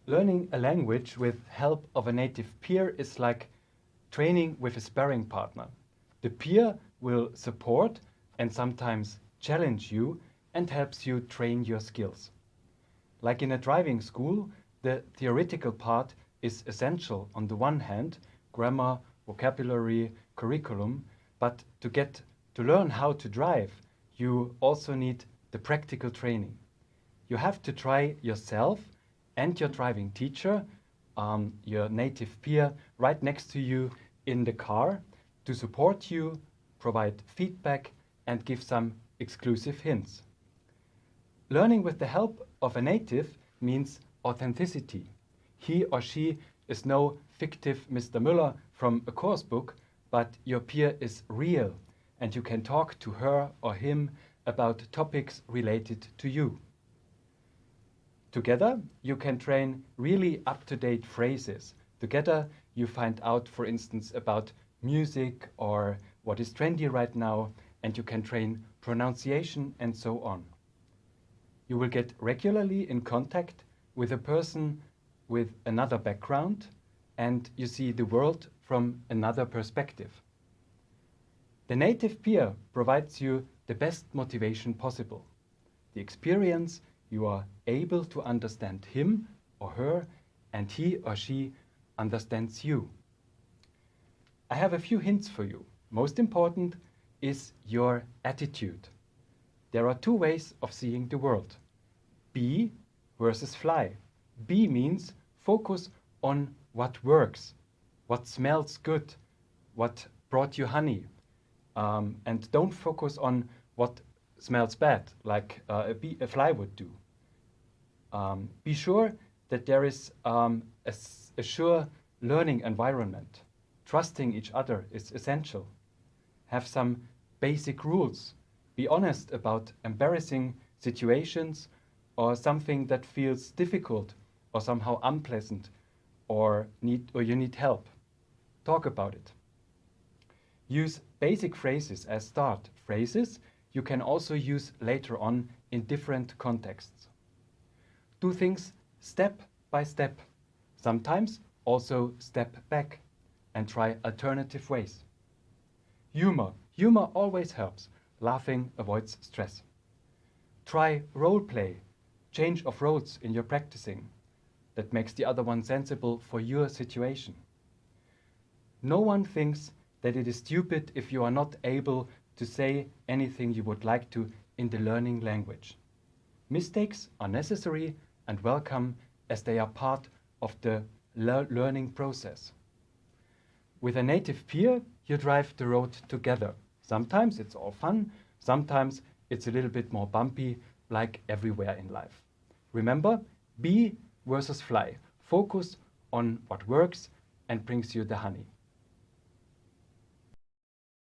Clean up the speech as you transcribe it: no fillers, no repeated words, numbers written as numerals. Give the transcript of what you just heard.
Learning a language with help of a native peer is like training with a sparring partner. The peer will support and sometimes challenge you and helps you train your skills. Like in a driving school, the theoretical part is essential on the one hand, grammar, vocabulary, curriculum, but to learn how to drive, you also need the practical training. You have to try yourself and your driving teacher, your native peer, right next to you in the car to support you, provide feedback, and give some exclusive hints. Learning with the help of a native means authenticity. He or she is no fictive Mr. Müller from a course book, but your peer is real, and you can talk to her or him about topics related to you. Together, you can train really up-to-date phrases. Together, you find out, for instance, about music or what is trendy right now, and you can train pronunciation and so on. You will get regularly in contact with a person with another background, and you see the world from another perspective. The native peer provides you the best motivation possible. The experience you are able to understand him or her, and he or she understands you. I have a few hints for you. Most important is your attitude. There are two ways of seeing the world. Be versus fly. Be means focus on what works, what smells good, what brought you honey, and don't focus on what smells bad, like a fly would do. Be sure that there is a sure learning environment. Trusting each other is essential. Have some basic rules. Be honest about embarrassing situations or something that feels difficult or somehow unpleasant or you need help. Talk about it. Use basic phrases as start phrases you can also use later on in different contexts. Do things step by step, sometimes also step back and try alternative ways. Humor. Humor always helps. Laughing avoids stress. Try role play, change of roles in your practicing. That makes the other one sensible for your situation. No one thinks that it is stupid if you are not able to say anything you would like to in the learning language. Mistakes are necessary and welcome as they are part of the learning process. With a native peer, you drive the road together. Sometimes it's all fun, sometimes it's a little bit more bumpy, like everywhere in life. Remember, bee versus fly. Focus on what works and brings you the honey.